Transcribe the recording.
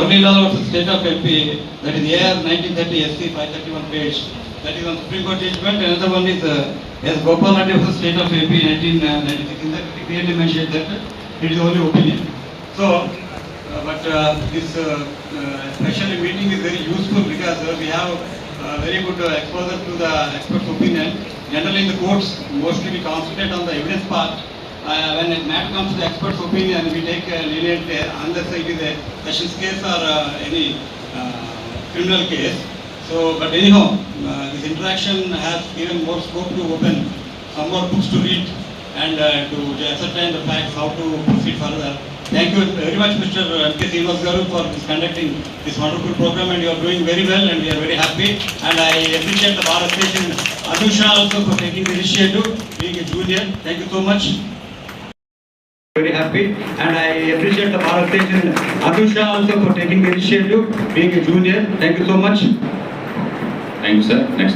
Law versus State of MP, that is AR 1930 SC 531 page. That is on Supreme Court judgment. Another one is S. Gopal Reddy versus State of AP 1996. In that it clearly mentioned that it is only opinion. So, this special meeting is very useful because we have very good exposure to the expert's opinion. Generally in the courts, mostly we concentrate on the evidence part. When a matter comes to the expert's opinion, we take lenient unless it is a sessions case or any criminal case. So, but anyhow, this interaction has given more scope to open some more books to read and to ascertain the facts, how to proceed further. Thank you very much, Mr. M.K. Srinivas Garu, for conducting this wonderful program, and you are doing very well, and we are very happy. And I appreciate the Bharat Station Anusha also for taking the initiative, being a junior. Thank you so much. Very happy, and I appreciate the Bharat Station Anusha also for taking the initiative, being a junior. Thank you so much. Thank you, sir. Next.